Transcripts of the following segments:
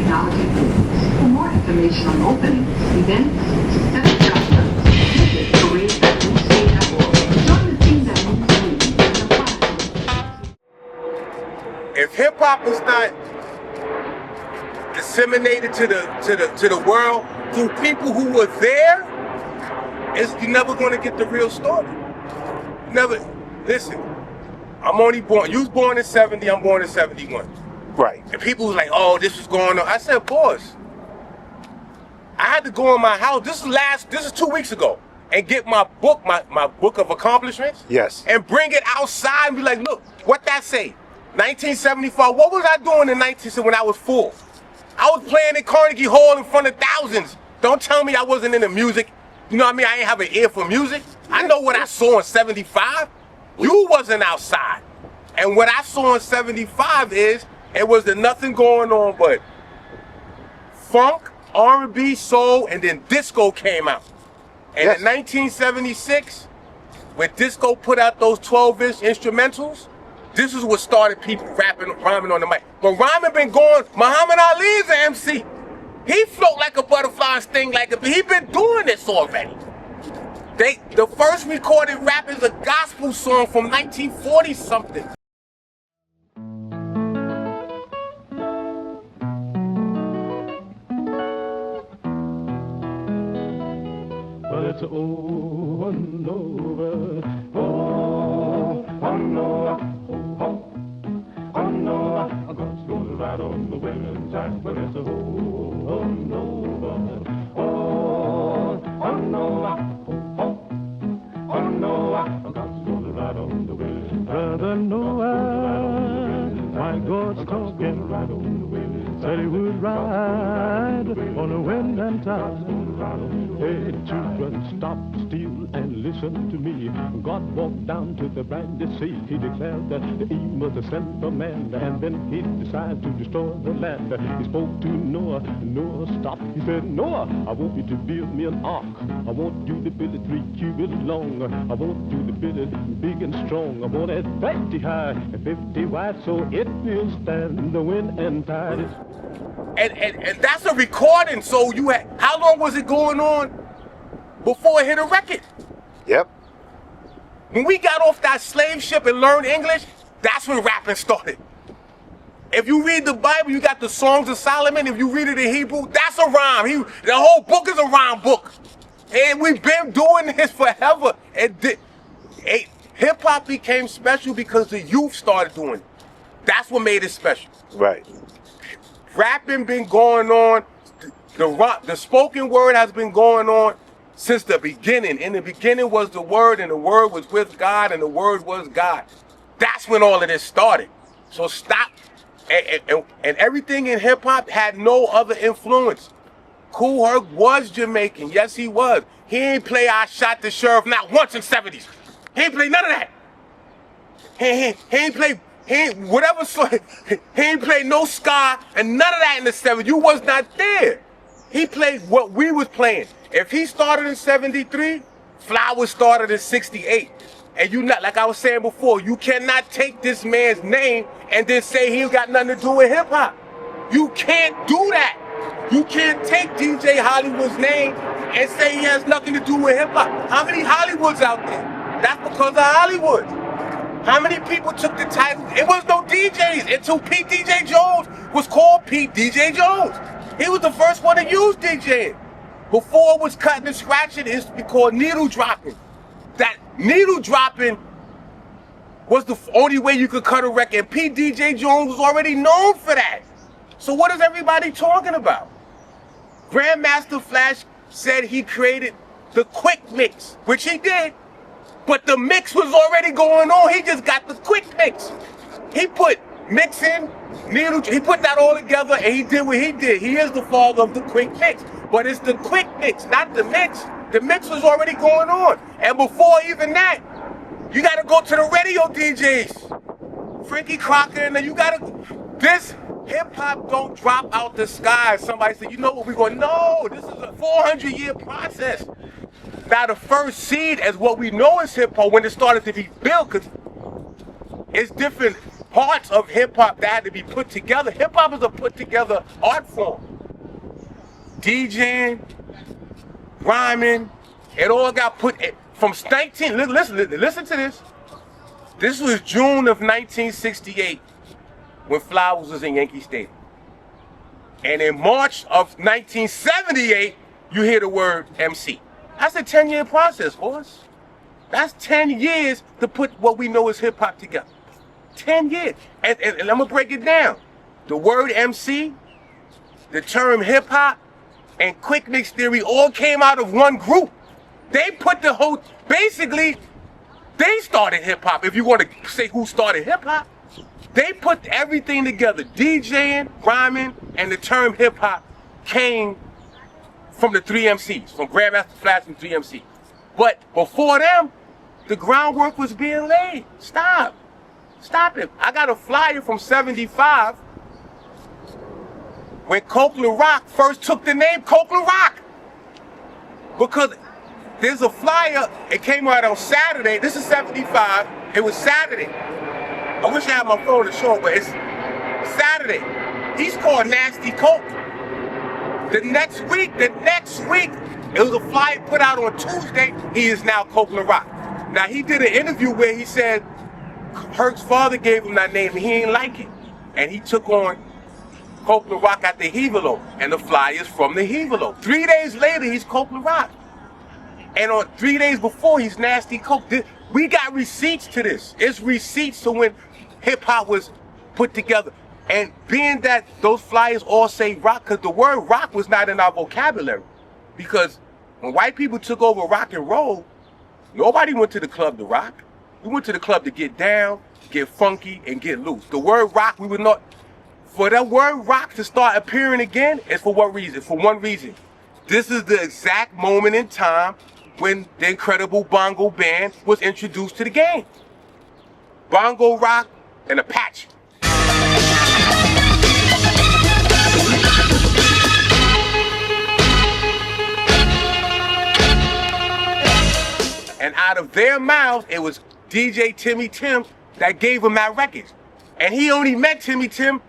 technology tools. For more information on openings, events, success chapters, visit careers.newstate.org. Join the team that moves you and apply. If hip hop is not disseminated to the world through people who were there, you're never going to get the real story. Never. Listen, I'm only born. You was born in 70. I'm born in 71. Right. And people was like, "Oh, this was going on." I said, "Boys, I had to go in my house. This is 2 weeks ago, and get my book, my book of accomplishments. Yes. And bring it outside and be like, look, what that say? 1975. What was I doing in 1970 when I was 4? I was playing in Carnegie Hall in front of thousands. Don't tell me I wasn't into music. You know what I mean? I ain't have an ear for music. I know what I saw in 75. You wasn't outside. And what I saw in 75 is, it was the nothing going on but funk, R&B, soul, and then disco came out. And Yes. in 1976, when disco put out those 12-inch instrumentals, this is what started people rapping, rhyming on the mic. But rhyming been going, Muhammad Ali is an MC. He float like a butterfly and sting like a bee. He been doing this already. The first recorded rap is a gospel song from 1940 something. But it's over and over. Oh, oh no, oh no, God's gonna ride on the women's side. But it's over and over. Oh, oh no, oh no, God's gonna ride on the women's side. Brother Noah, my God's talking right on the women's side. Said he would ride on the wind and tide. Hey, children, stop still and listen to me. God walked down to the brandy sea. He declared that the Eve was a sent from man, and then he decided to destroy the land. He spoke to Noah. Noah stopped. He said, Noah, I want you to build me an ark. I want you to build it 3 cubits long. I want you to build it big and strong. I want it 50 high and 50 wide, so it will stand the wind and tide. And that's a recording, so you had, how long was it going on before it hit a record? Yep. When we got off that slave ship and learned English, that's when rapping started. If you read the Bible, you got the Songs of Solomon. If you read it in Hebrew, that's a rhyme. The whole book is a rhyme book. And we've been doing this forever. Hip-hop became special because the youth started doing it. That's what made it special. Right. Rapping been going on, the spoken word has been going on since the beginning. In the beginning was the word, and the word was with God, and the word was God. That's when all of this started. So stop, and everything in hip hop had no other influence. Kool Herc was Jamaican, yes he was. He ain't play I Shot the Sheriff not once in 70s. He ain't play none of that. He ain't play. He ain't played no ska and none of that in the 70s. You was not there. He played what we was playing. If he started in 73, Flowers started in 68. And you not, like I was saying before, you cannot take this man's name and then say he got nothing to do with hip hop. You can't do that. You can't take DJ Hollywood's name and say he has nothing to do with hip hop. How many Hollywoods out there? That's because of Hollywood. How many people took the title? It was no DJs until Pete DJ Jones was called Pete DJ Jones. He was the first one to use DJing. Before it was cutting and scratching, it used to be called needle dropping. That needle dropping was the only way you could cut a record. And Pete DJ Jones was already known for that. So what is everybody talking about? Grandmaster Flash said he created the quick mix, which he did. But the mix was already going on. He just got the quick mix. He put mixing, needle, he put that all together and he did what he did. He is the father of the quick mix. But it's the quick mix, not the mix. The mix was already going on. And before even that, you gotta go to the radio DJs. Frankie Crocker, and then you gotta, this hip hop don't drop out the sky. Somebody said, you know what, we're going, no, this is a 400-year process. Now the first seed as what we know is hip hop when it started to be built, because it's different. parts of hip hop that had to be put together. Hip hop is a put together art form. DJing, rhyming, it all got put from 19. Listen to this. This was June of 1968 when Flowers was in Yankee Stadium. And in March of 1978, you hear the word MC. That's a 10-year process, boys. That's 10 years to put what we know as hip hop together. 10 years. And I'm gonna break it down. The word MC, the term hip hop, and quick mix theory all came out of one group. They put the whole, basically, they started hip hop. If you want to say who started hip hop, they put everything together. DJing, rhyming, and the term hip hop came from the 3 MCs, from Grandmaster Flash and 3 MCs. But before them, the groundwork was being laid. Stop it. I got a flyer from 75 when Copeland Rock first took the name Copeland Rock. Because there's a flyer, it came out on Saturday. This is 75. It was Saturday. I wish I had my phone to show it, but it's Saturday. He's called Nasty Coke. The next week, it was a flyer put out on Tuesday. He is now Copeland Rock. Now, he did an interview where he said Herc's father gave him that name and he ain't like it. And he took on Copeland Rock at the Hevelo, and the flyers from the Hevelo. 3 days later, he's Copeland Rock. And on 3 days before, he's Nasty Coke. We got receipts to this. It's receipts to when hip hop was put together. And being that those flyers all say rock, because the word rock was not in our vocabulary. Because when white people took over rock and roll, nobody went to the club to rock. We went to the club to get down, get funky, and get loose. The word rock, we would not, for that word rock to start appearing again, is for what reason? For one reason. This is the exact moment in time when the incredible bongo band was introduced to the game. Bongo rock and Apache. And out of their mouths, it was DJ Timmy Tim that gave him that record. And he only met Timmy Tim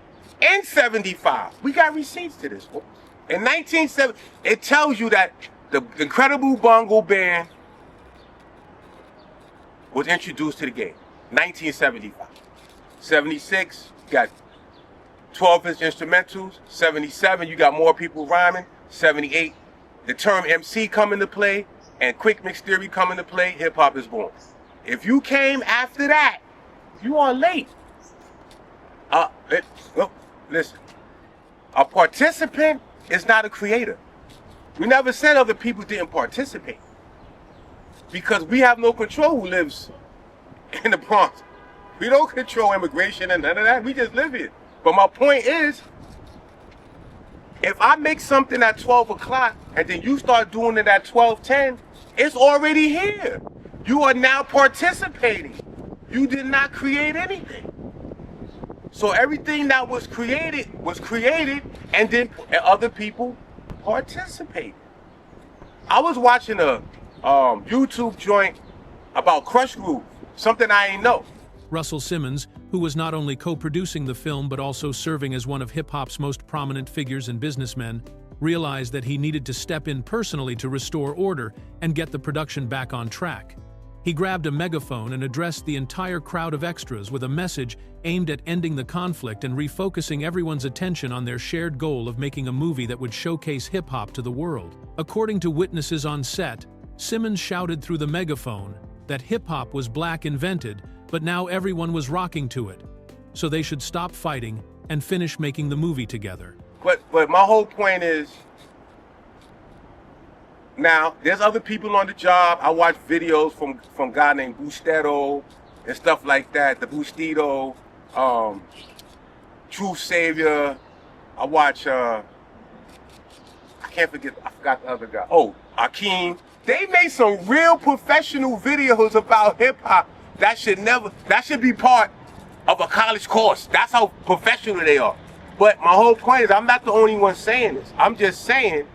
in 75. We got receipts to this, folks. In 1970, it tells you that the incredible bongo band was introduced to the game. 1975. 76, you got 12-inch instrumentals. 77, you got more people rhyming. 78, the term MC come into play and quick mix theory come into play. Hip hop is born. If you came after that, you are late. Listen, a participant is not a creator. We never said other people didn't participate, because we have no control who lives in the Bronx. We don't control immigration and none of that. We just live here. But my point is, if I make something at 12 o'clock and then you start doing it at 12:10, it's already here. You are now participating. You did not create anything. So everything that was created and then other people participated. I was watching a YouTube joint about Crush Groove, something I ain't know. Russell Simmons, who was not only co-producing the film but also serving as one of hip-hop's most prominent figures and businessmen, realized that he needed to step in personally to restore order and get the production back on track. He grabbed a megaphone and addressed the entire crowd of extras with a message aimed at ending the conflict and refocusing everyone's attention on their shared goal of making a movie that would showcase hip-hop to the world. According to witnesses on set, Simmons shouted through the megaphone that hip-hop was black invented, but now everyone was rocking to it, so they should stop fighting and finish making the movie together. But my whole point is, now there's other people on the job. I watch videos from a guy named Bustero and stuff like that, the Bustito, True Savior. I watch, I forgot the other guy. Oh, Akeem. They made some real professional videos about hip hop that should be part of a college course. That's how professional they are. But my whole point is, I'm not the only one saying this. I'm just saying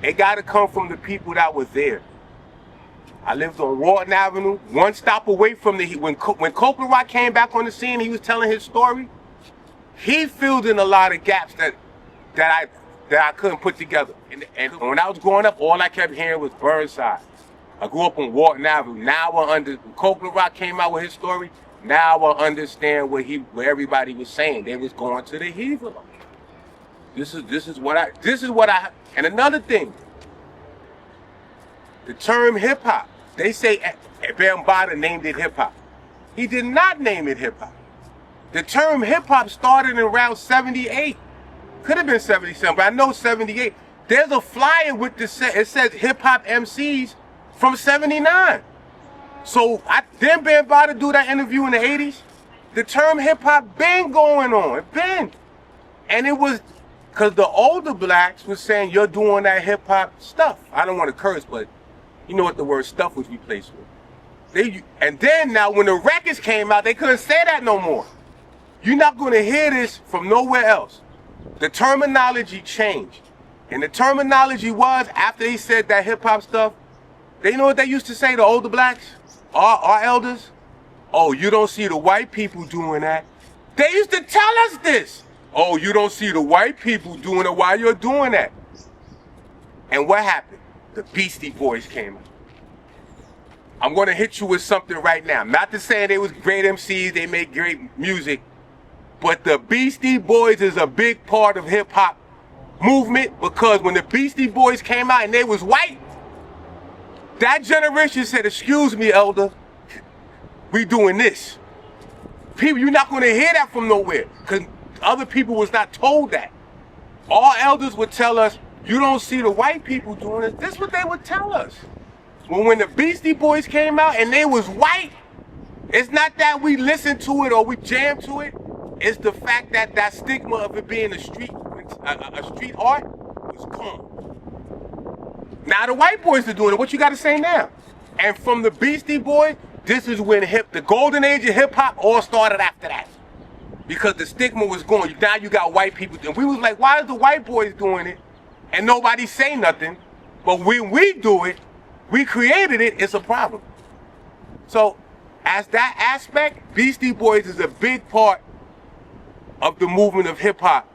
it got to come from the people that were there. I lived on Walton Avenue, one stop away from when Copeland Rock came back on the scene. He was telling his story. He filled in a lot of gaps that I couldn't put together. And when I was growing up, all I kept hearing was Burnside. I grew up on Walton Avenue. Now when Copeland Rock came out with his story, now I understand what everybody was saying. They was going to the Heaver. This is what I. And another thing, the term hip hop. They say Bambaataa named it hip hop. He did not name it hip hop. The term hip hop started in around 78. Could have been 77, but I know 78. There's a flyer with it says hip hop MCs from 79. So didn't Bambaataa do that interview in the 80s? The term hip hop been going on, been. And it was because the older blacks was saying you're doing that hip hop stuff. I don't want to curse, but you know what the word stuff was replaced with. And then now when the records came out, they couldn't say that no more. You're not going to hear this from nowhere else. The terminology changed. And the terminology was, after he said that hip hop stuff, they know what they used to say, the older blacks, our elders? Oh, you don't see the white people doing that. They used to tell us this. Oh, you don't see the white people doing it while you're doing that. And what happened? The Beastie Boys came out. I'm going to hit you with something right now. Not to say they was great MCs, they made great music, but the Beastie Boys is a big part of hip hop movement, because when the Beastie Boys came out and they was white, that generation said, excuse me, elder, we doing this. People, you're not going to hear that from nowhere, because other people was not told that. All elders would tell us, you don't see the white people doing it. This is what they would tell us. When the Beastie Boys came out and they was white, it's not that we listened to it or we jammed to it. It's the fact that that stigma of it being a street art was gone. Now the white boys are doing it. What you got to say now? And from the Beastie Boys, this is when the golden age of hip hop all started after that. Because the stigma was gone. Now you got white people. And we was like, why is the white boys doing it? And nobody say nothing. But when we do it, we created it, it's a problem. So, as that aspect, Beastie Boys is a big part of the movement of hip hop,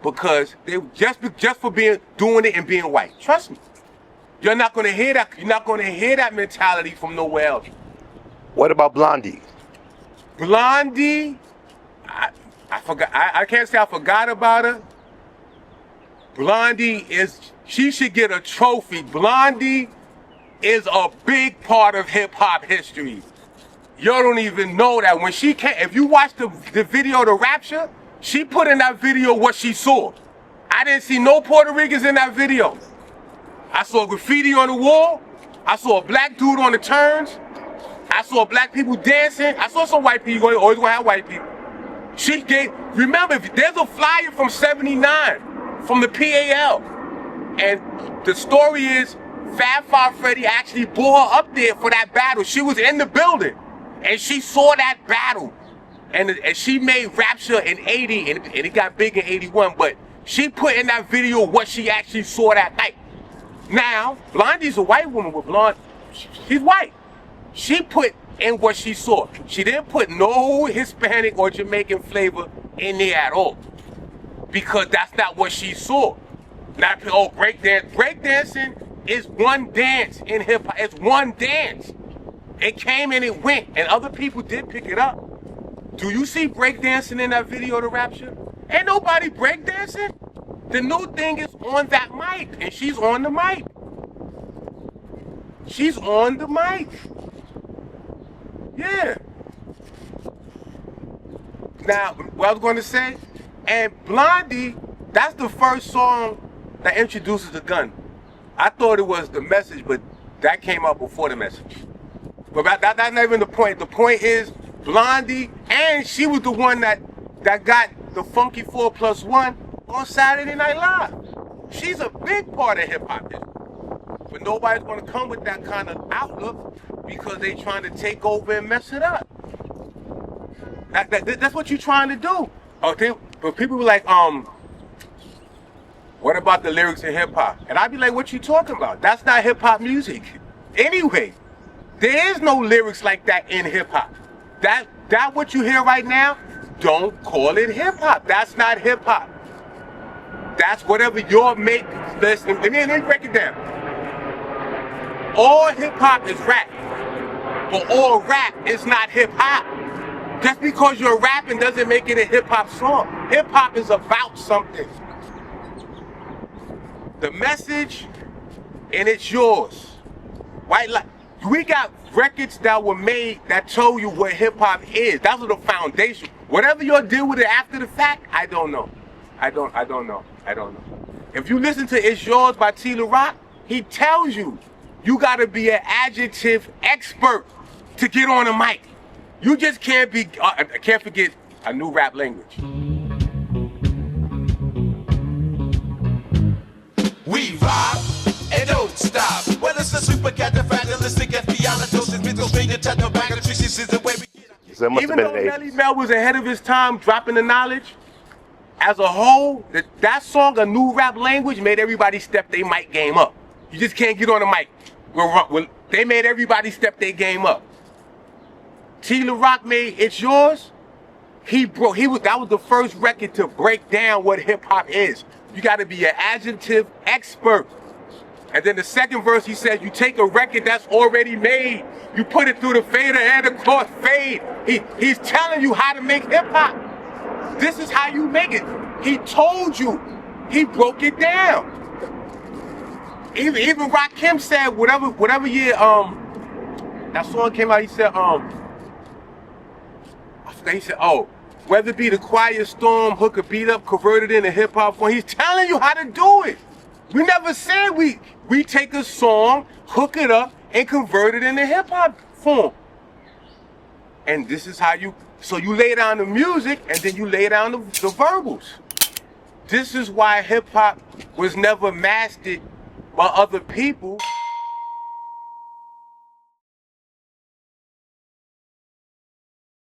because they just for doing it and being white. Trust me. You're not gonna hear that. You're not gonna hear that mentality from nowhere else. What about Blondie? Blondie, I forgot. I can't say I forgot about her. Blondie she should get a trophy. Blondie is a big part of hip hop history. You don't even know that. When she came, if you watch the video, The Rapture, she put in that video what she saw. I didn't see no Puerto Ricans in that video. I saw graffiti on the wall. I saw a black dude on the turns. I saw black people dancing. I saw some white people. You always gonna have white people. Remember, there's a flyer from 79 from the PAL. And the story is, Fab Five Freddy actually brought her up there for that battle. She was in the building, and she saw that battle. And she made Rapture in 80, and it got big in 81, but she put in that video what she actually saw that night. Now, Blondie's a white woman with blonde, she's white. She put in what she saw. She didn't put no Hispanic or Jamaican flavor in there at all, because that's not what she saw. Not, oh, breakdance. Breakdancing is one dance in hip hop. It's one dance. It came and it went, and other people did pick it up. Do you see breakdancing in that video, The Rapture? Ain't nobody breakdancing. The new thing is on that mic, and she's on the mic. She's on the mic. Yeah. Now, what I was going to say, and Blondie, that's the first song that introduces the gun. I thought it was The Message, but that came out before The Message. But that's not even the point. The point is Blondie, and she was the one that got the Funky 4+1 on Saturday Night Live. She's a big part of hip hop history. But nobody's going to come with that kind of outlook, because they trying to take over and mess it up. That's what you're trying to do. Okay, but people were like, what about the lyrics in hip hop? And I'd be like, what you talking about? That's not hip hop music. Anyway, There is no lyrics like that in hip hop. That what you hear right now, don't call it hip hop. That's not hip hop. That's whatever you're making. Listen, let me break it down. All hip hop is rap, but all rap is not hip hop. Just because you're rapping doesn't make it a hip hop song. Hip hop is about something. The message, and it's yours. Right? Like, we got records that were made that told you what hip hop is. That was the foundation. Whatever your deal with it after the fact, I don't know. I don't know. If you listen to It's Yours by T. La Rock, he tells you gotta be an adjective expert to get on a mic. You just can't be, can't forget a new rap language. We rock and don't stop. Well, it's a super califragilistic espialitosis, mental stranger, technopagotrices is the way we get. So it must Even have though been in the Nelly 80s. Mel was ahead of his time dropping the knowledge, as a whole, that song, A New Rap Language, made everybody step their mic game up. You just can't get on the mic. They made everybody step their game up. T. La Rock made It's Yours. That was the first record to break down what hip hop is. You gotta be an adjective expert. And then the second verse, he says, you take a record that's already made, you put it through the fader and the cross fade. He's telling you how to make hip hop. This is how you make it. He told you. He broke it down. Even Rakim said whatever year that song came out, he said oh, whether it be the quiet storm, hook a beat up, converted into hip hop form. He's telling you how to do it. We never said we take a song, hook it up, and convert it into hip hop form. And this is how you lay down the music and then you lay down the verbals. This is why hip hop was never mastered by other people.